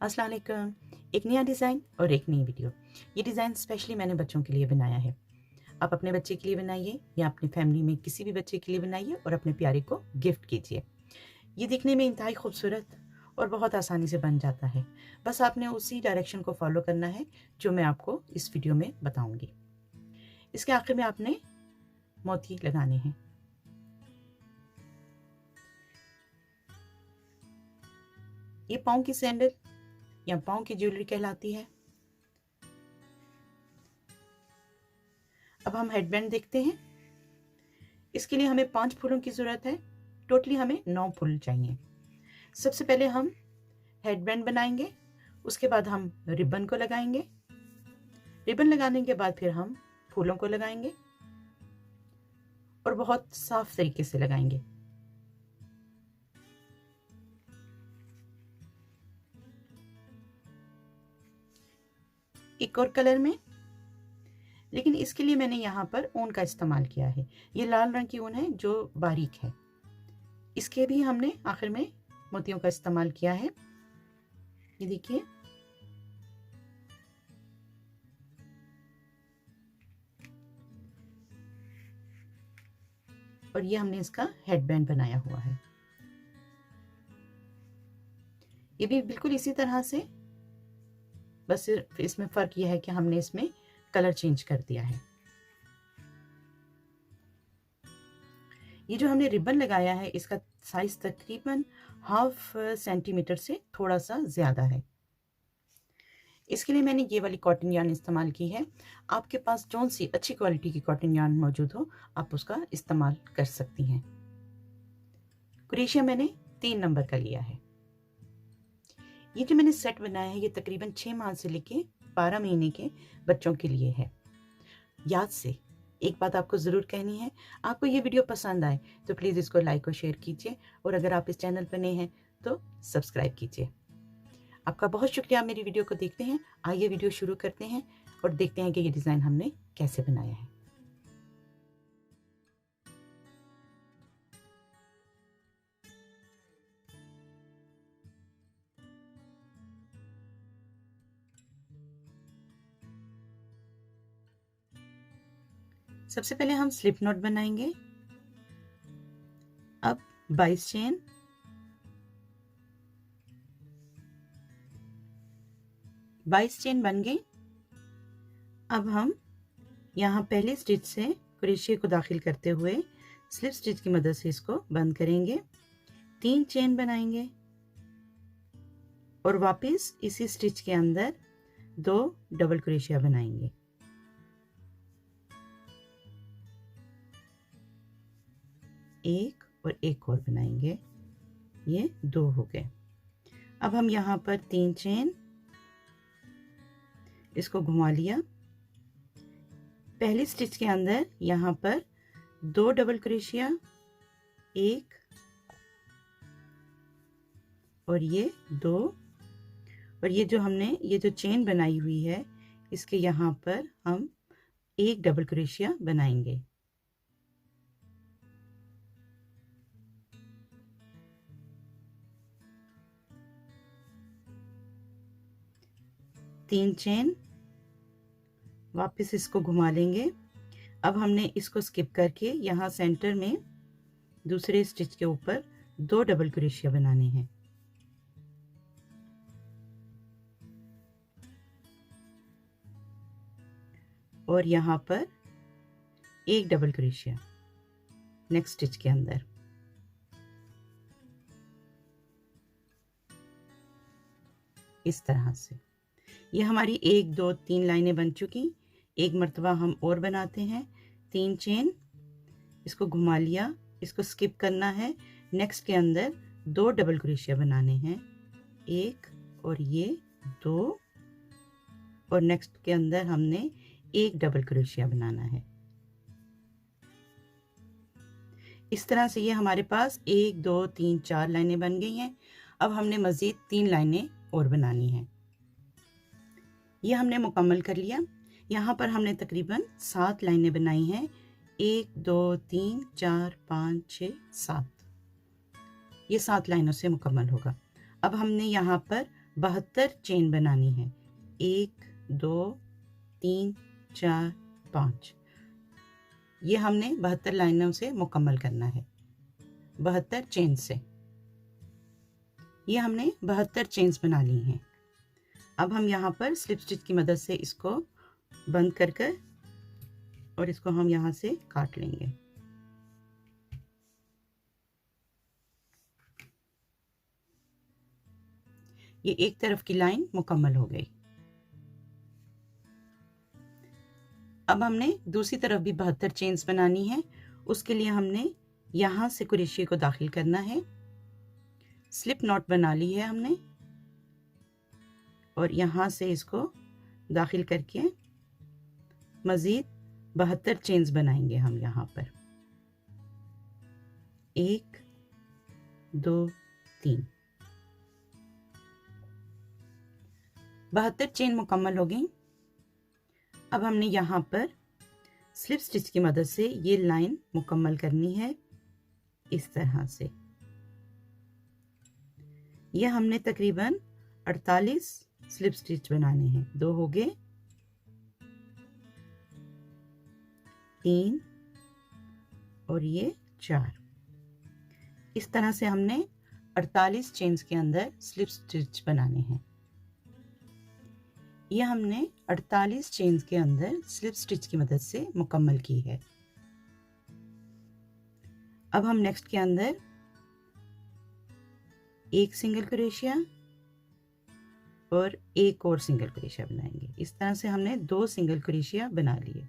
अस्सलाम वालेकुम। एक नया डिज़ाइन और एक नई वीडियो। ये डिज़ाइन स्पेशली मैंने बच्चों के लिए बनाया है। आप अपने बच्चे के लिए बनाइए या अपनी फैमिली में किसी भी बच्चे के लिए बनाइए और अपने प्यारे को गिफ्ट कीजिए। ये दिखने में इंतहाई खूबसूरत और बहुत आसानी से बन जाता है। बस आपने उसी डायरेक्शन को फॉलो करना है जो मैं आपको इस वीडियो में बताऊंगी। इसके आखिर में आपने मोती लगाने हैं। ये पाँव की सैंडल या पाँव की ज्वेलरी कहलाती है। अब हम हेडबैंड देखते हैं। इसके लिए हमें 5 फूलों की ज़रूरत है। टोटली हमें 9 फूल चाहिए। सबसे पहले हम हेडबैंड बनाएंगे, उसके बाद हम रिबन को लगाएंगे। रिबन लगाने के बाद फिर हम फूलों को लगाएंगे और बहुत साफ तरीके से लगाएंगे। एक और कलर में, लेकिन इसके लिए मैंने यहाँ पर ऊन का इस्तेमाल किया है। ये लाल रंग की ऊन है जो बारीक है। इसके भी हमने आखिर में मोतियों का इस्तेमाल किया है। ये देखिए, और ये हमने इसका हेडबैंड बनाया हुआ है। ये भी बिल्कुल इसी तरह से, बस सिर्फ इसमें फ़र्क यह है कि हमने इसमें कलर चेंज कर दिया है। ये जो हमने रिबन लगाया है इसका साइज तकरीबन 1/2 सेंटीमीटर से थोड़ा सा ज़्यादा है। इसके लिए मैंने ये वाली कॉटन यार्न इस्तेमाल की है। आपके पास जौन सी अच्छी क्वालिटी की कॉटन यार्न मौजूद हो आप उसका इस्तेमाल कर सकती हैं। क्रोशिया मैंने 3 नंबर का लिया है। ये जो मैंने सेट बनाया है ये तकरीबन 6 माह से लेके 12 महीने के बच्चों के लिए है। याद से एक बात आपको ज़रूर कहनी है, आपको ये वीडियो पसंद आए तो प्लीज़ इसको लाइक और शेयर कीजिए, और अगर आप इस चैनल पर नए हैं तो सब्सक्राइब कीजिए। आपका बहुत शुक्रिया, आप मेरी वीडियो को देखते हैं। आइए वीडियो शुरू करते हैं और देखते हैं कि ये डिज़ाइन हमने कैसे बनाया है। सबसे पहले हम स्लिप नॉट बनाएंगे। अब 22 चेन, बन गई। अब हम यहाँ पहले स्टिच से क्रोशिया को दाखिल करते हुए स्लिप स्टिच की मदद से इसको बंद करेंगे। 3 चेन बनाएंगे और वापस इसी स्टिच के अंदर 2 डबल क्रोशिया बनाएंगे। एक और एक और बनाएंगे। ये 2 हो गए। अब हम यहाँ पर 3 चेन, इसको घुमा लिया। पहली स्टिच के अंदर यहाँ पर 2 डबल क्रोशिया, 1 और ये 2, और ये जो हमने ये जो चेन बनाई हुई है इसके यहाँ पर हम 1 डबल क्रोशिया बनाएंगे। तीन चेन, वापस इसको घुमा लेंगे। अब हमने इसको स्किप करके यहाँ सेंटर में दूसरे स्टिच के ऊपर 2 डबल क्रोशिया बनाने हैं। और यहाँ पर 1 डबल क्रोशिया नेक्स्ट स्टिच के अंदर। इस तरह से ये हमारी 1 2 3 लाइनें बन चुकी। एक मर्तबा हम और बनाते हैं। 3 चेन, इसको घुमा लिया, इसको स्किप करना है। नेक्स्ट के अंदर 2 डबल क्रोशिया बनाने हैं, 1 और ये 2, और नेक्स्ट के अंदर हमने 1 डबल क्रोशिया बनाना है। इस तरह से ये हमारे पास 1 2 3 4 लाइनें बन गई हैं। अब हमने मज़ीद 3 लाइनें और बनानी हैं। ये हमने मुकम्मल कर लिया। यहाँ पर हमने तकरीबन 7 लाइनें बनाई हैं। 1 2 3 4 5 6 7, ये 7 लाइनों से मुकम्मल होगा। अब हमने यहाँ पर 72 चेन बनानी है। 1 2 3 4 5, ये हमने 72 लाइनों से मुकम्मल करना है। 72 चेन से ये हमने 72 चेन्स बना ली हैं। अब हम यहाँ पर स्लिप स्टिच की मदद से इसको बंद कर कर और इसको हम यहाँ से काट लेंगे। ये एक तरफ की लाइन मुकम्मल हो गई। अब हमने दूसरी तरफ भी 72 चेन्स बनानी है। उसके लिए हमने यहाँ से कुरेशी को दाखिल करना है। स्लिप नॉट बना ली है हमने और यहाँ से इसको दाखिल करके मज़ीद 72 चेन्स बनाएंगे हम यहाँ पर। 1 2 3, 72 चेन मुकम्मल हो गई। अब हमने यहाँ पर स्लिप स्टिच की मदद से ये लाइन मुकम्मल करनी है इस तरह से। ये हमने तकरीबन 48 स्लिप स्टिच बनाने हैं। 2 हो गए, 3 और ये 4। इस तरह से हमने 48 चेन्स के अंदर स्लिप स्टिच बनाने हैं। ये हमने 48 चेन्स के अंदर स्लिप स्टिच की मदद से मुकम्मल की है। अब हम नेक्स्ट के अंदर एक सिंगल क्रोशिया और एक और सिंगल क्रोशिया बनाएंगे। इस तरह से हमने 2 सिंगल क्रोशिया बना लिए।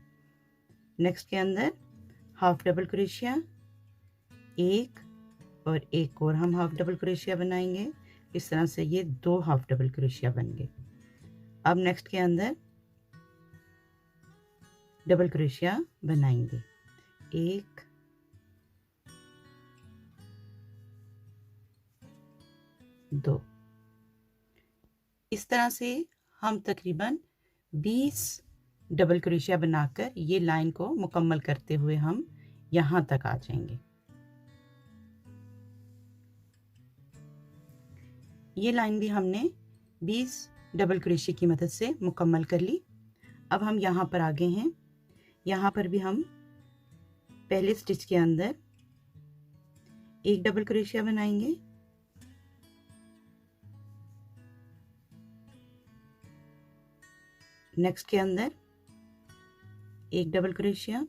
नेक्स्ट के अंदर हाफ डबल क्रोशिया, एक और एक और हम हाफ डबल क्रोशिया बनाएंगे। इस तरह से ये 2 हाफ डबल क्रोशिया बन गए। अब नेक्स्ट के अंदर डबल क्रोशिया बनाएंगे। 1 2। इस तरह से हम तकरीबन 20 डबल क्रोशिया बनाकर ये लाइन को मुकम्मल करते हुए हम यहाँ तक आ जाएंगे। ये लाइन भी हमने 20 डबल क्रोशिया की मदद से मुकम्मल कर ली। अब हम यहाँ पर आ गए हैं। यहाँ पर भी हम पहले स्टिच के अंदर एक डबल क्रोशिया बनाएंगे, नेक्स्ट के अंदर एक डबल क्रोशिया,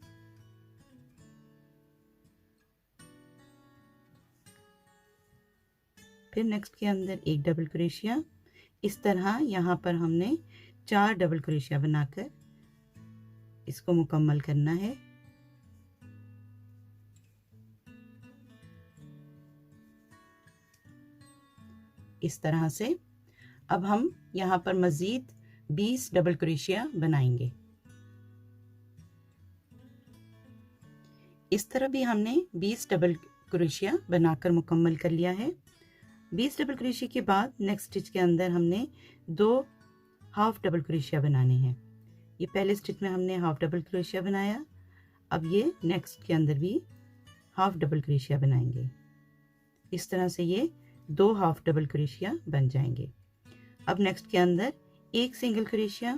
फिर नेक्स्ट के अंदर एक डबल क्रोशिया। इस तरह यहाँ पर हमने 4 डबल क्रोशिया बनाकर इसको मुकम्मल करना है। इस तरह से अब हम यहाँ पर मज़ीद 20 डबल क्रोशिया बनाएंगे। इस तरह भी हमने 20 डबल क्रोशिया बनाकर मुकम्मल कर लिया है। 20 डबल क्रोशिया के बाद नेक्स्ट स्टिच के अंदर हमने 2 हाफ डबल क्रोशिया बनाने हैं। ये पहले स्टिच में हमने हाफ डबल क्रोशिया बनाया, अब ये नेक्स्ट के अंदर भी हाफ डबल क्रोशिया बनाएंगे। इस तरह से ये 2 हाफ डबल क्रोशिया बन जाएंगे। अब नेक्स्ट के अंदर एक सिंगल क्रोशिया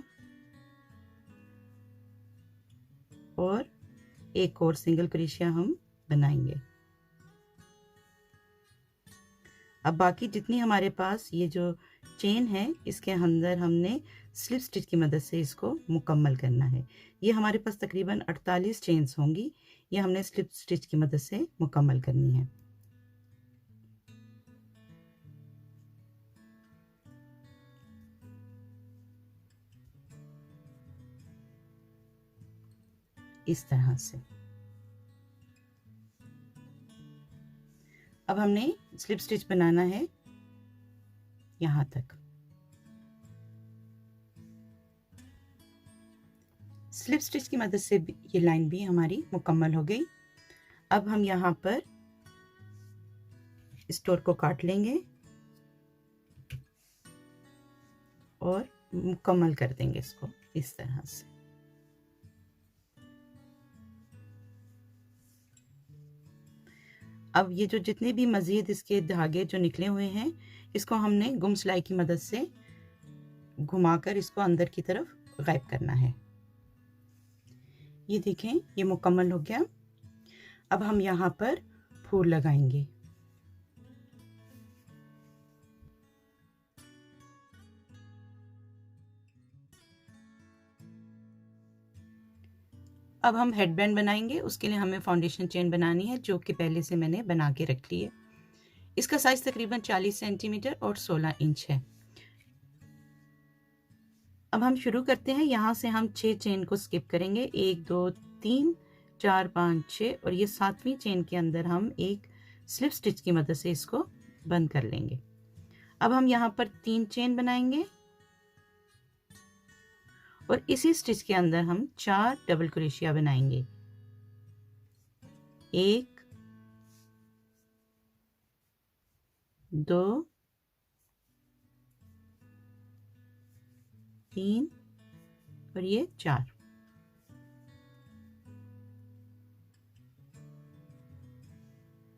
और एक और सिंगल क्रोशिया हम बनाएंगे। अब बाकी जितनी हमारे पास ये जो चेन है इसके अंदर हमने स्लिप स्टिच की मदद से इसको मुकम्मल करना है। ये हमारे पास तकरीबन 48 चेन्स होंगी, ये हमने स्लिप स्टिच की मदद से मुकम्मल करनी है। इस तरह से अब हमने स्लिप स्टिच बनाना है यहाँ तक। स्लिप स्टिच की मदद से ये लाइन भी हमारी मुकम्मल हो गई। अब हम यहाँ पर स्टोर को काट लेंगे और मुकम्मल कर देंगे इसको इस तरह से। अब ये जो जितने भी मज़ीद इसके धागे जो निकले हुए हैं, इसको हमने गुम सिलाई की मदद से घुमाकर इसको अंदर की तरफ गायब करना है। ये देखें, ये मुकम्मल हो गया। अब हम यहाँ पर फूल लगाएंगे। अब हम हेडबैंड बनाएंगे। उसके लिए हमें फाउंडेशन चेन बनानी है, जो कि पहले से मैंने बना के रख ली है। इसका साइज तकरीबन 40 सेंटीमीटर और 16 इंच है। अब हम शुरू करते हैं। यहाँ से हम 6 चेन को स्किप करेंगे, 1 2 3 4 5 6, और ये 7वीं चेन के अंदर हम एक स्लिप स्टिच की मदद से इसको बंद कर लेंगे। अब हम यहाँ पर 3 चेन बनाएंगे और इसी स्टिच के अंदर हम 4 डबल क्रोशिया बनाएंगे। 1 2 3 और ये 4।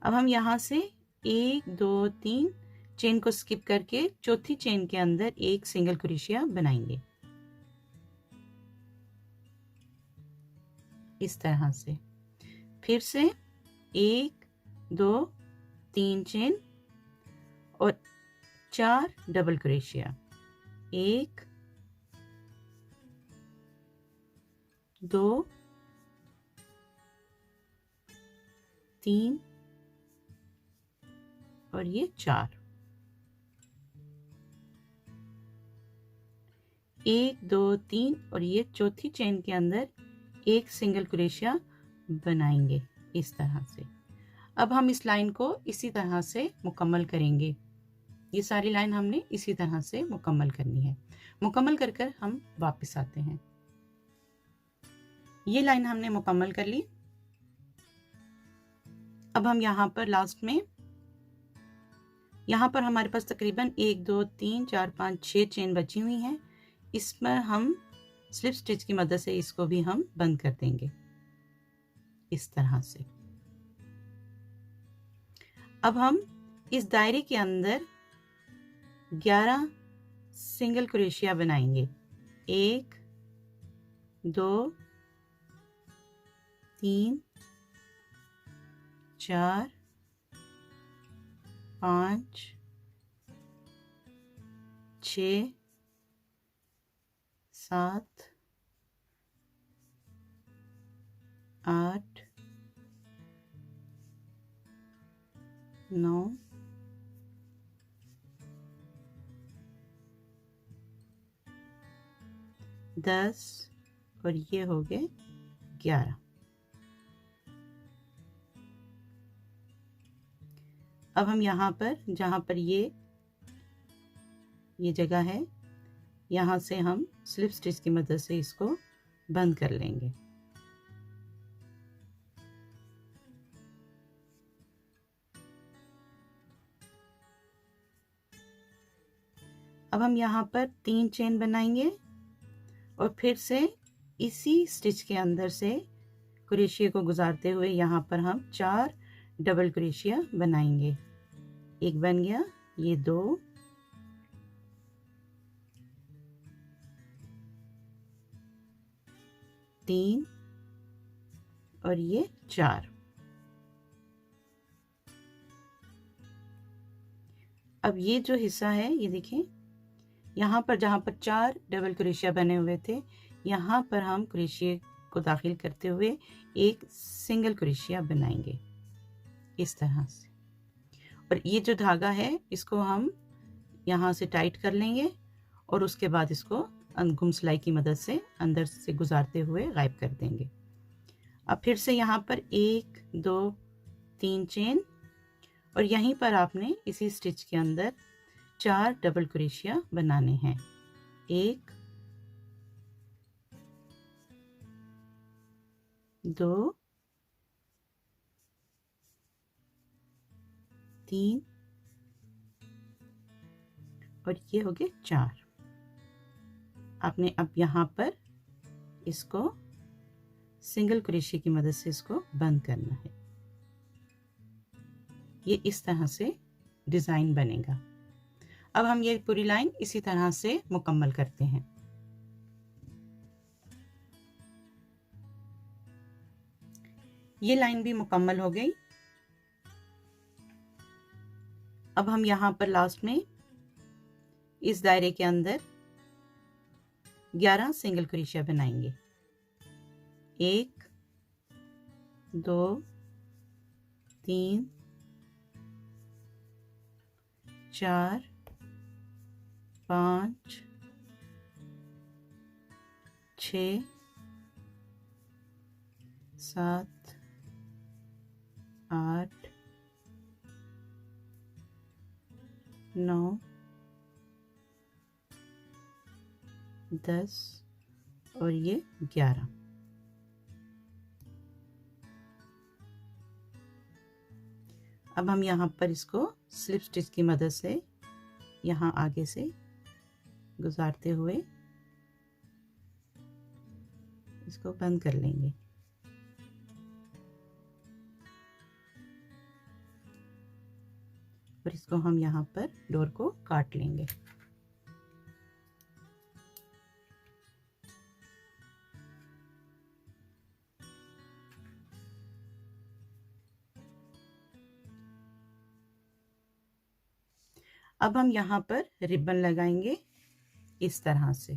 अब हम यहाँ से 1 2 3 चेन को स्किप करके चौथी चेन के अंदर एक सिंगल क्रोशिया बनाएंगे, इस तरह से। फिर से 1 2 3 चेन और 4 डबल क्रोशिया, 1 2 3 और ये 4। 1 2 3 और ये चौथी चेन के अंदर एक सिंगल क्रोशिया बनाएंगे, इस तरह से। अब हम इस लाइन को इसी तरह से मुकम्मल करेंगे। ये सारी लाइन हमने इसी तरह से मुकम्मल करनी है। मुकम्मल कर कर हम वापस आते हैं। ये लाइन हमने मुकम्मल कर ली। अब हम यहाँ पर लास्ट में, यहाँ पर हमारे पास तकरीबन 1 2 3 4 5 6 चेन बची हुई हैं। इसमें हम स्लिप स्टिच की मदद से इसको भी हम बंद कर देंगे, इस तरह से। अब हम इस दायरे के अंदर 11 सिंगल क्रोशिया बनाएंगे। 1 2 3 4 5 6 7 8 9 10 और ये हो गए 11। अब हम यहाँ पर, जहाँ पर ये जगह है, यहाँ से हम स्लिप स्टिच की मदद से इसको बंद कर लेंगे। अब हम यहाँ पर 3 चेन बनाएंगे और फिर से इसी स्टिच के अंदर से क्रोशिया को गुजारते हुए यहाँ पर हम 4 डबल क्रोशिया बनाएंगे। एक बन गया, ये 2 3 और ये 4। अब ये जो हिस्सा है, ये देखें, यहाँ पर जहाँ पर 4 डबल क्रोशिया बने हुए थे, यहाँ पर हम क्रोशिया को दाखिल करते हुए एक सिंगल क्रोशिया बनाएंगे, इस तरह से। और ये जो धागा है, इसको हम यहाँ से टाइट कर लेंगे और उसके बाद इसको गुम सिलाई की मदद से अंदर से गुजारते हुए गायब कर देंगे। अब फिर से यहाँ पर 1 2 3 चेन और यहीं पर आपने इसी स्टिच के अंदर 4 डबल क्रोशिया बनाने हैं। 1 2 3 और ये हो गए 4। आपने अब यहाँ पर इसको सिंगल क्रोशिया की मदद से इसको बंद करना है। ये इस तरह से डिज़ाइन बनेगा। अब हम ये पूरी लाइन इसी तरह से मुकम्मल करते हैं। ये लाइन भी मुकम्मल हो गई। अब हम यहाँ पर लास्ट में इस दायरे के अंदर 11 सिंगल क्रोशिया बनाएंगे। 1 2 3 4 5 6 7 8 9 10 और ये 11। अब हम यहाँ पर इसको स्लिप स्टिच की मदद से यहाँ आगे से गुजारते हुए इसको बंद कर लेंगे। और इसको हम यहाँ पर डोर को काट लेंगे। अब हम यहाँ पर रिबन लगाएंगे इस तरह से।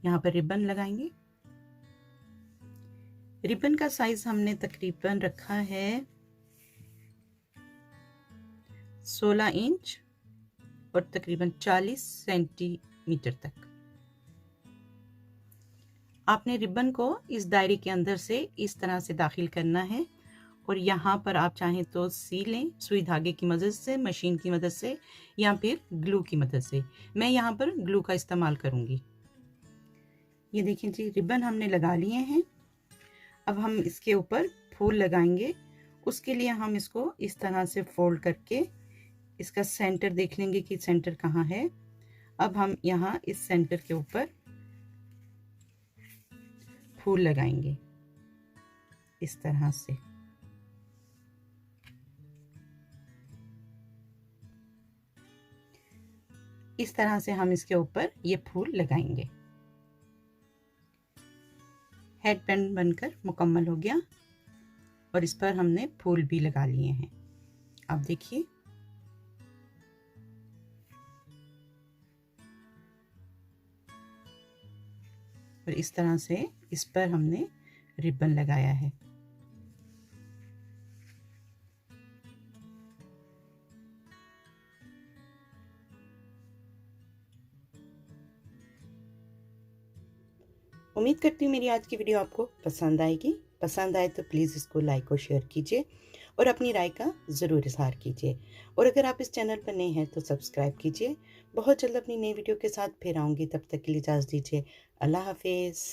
यहाँ पर रिबन लगाएंगे। रिबन का साइज हमने तकरीबन रखा है 16 इंच और तकरीबन 40 सेंटीमीटर तक। आपने रिबन को इस दायरे के अंदर से इस तरह से दाखिल करना है और यहाँ पर आप चाहें तो सी लें, सुई धागे की मदद से, मशीन की मदद से या फिर ग्लू की मदद से। मैं यहाँ पर ग्लू का इस्तेमाल करूँगी। ये देखिए जी, रिबन हमने लगा लिए हैं। अब हम इसके ऊपर फूल लगाएंगे। उसके लिए हम इसको इस तरह से फोल्ड करके इसका सेंटर देख लेंगे कि सेंटर कहाँ है। अब हम यहाँ इस सेंटर के ऊपर फूल लगाएंगे इस तरह से। इस तरह से हम इसके ऊपर ये फूल लगाएंगे। हेड बैंड बनकर मुकम्मल हो गया और इस पर हमने फूल भी लगा लिए हैं। अब देखिए, और इस तरह से इस पर हमने रिबन लगाया है। उम्मीद करती हूँ मेरी आज की वीडियो आपको पसंद आएगी। पसंद आए तो प्लीज़ इसको लाइक और शेयर कीजिए और अपनी राय का ज़रूर इज़हार कीजिए। और अगर आप इस चैनल पर नए हैं तो सब्सक्राइब कीजिए। बहुत जल्द अपनी नई वीडियो के साथ फिर आऊँगी। तब तक के लिए इजाज़त दीजिए। अल्लाह हाफिज़।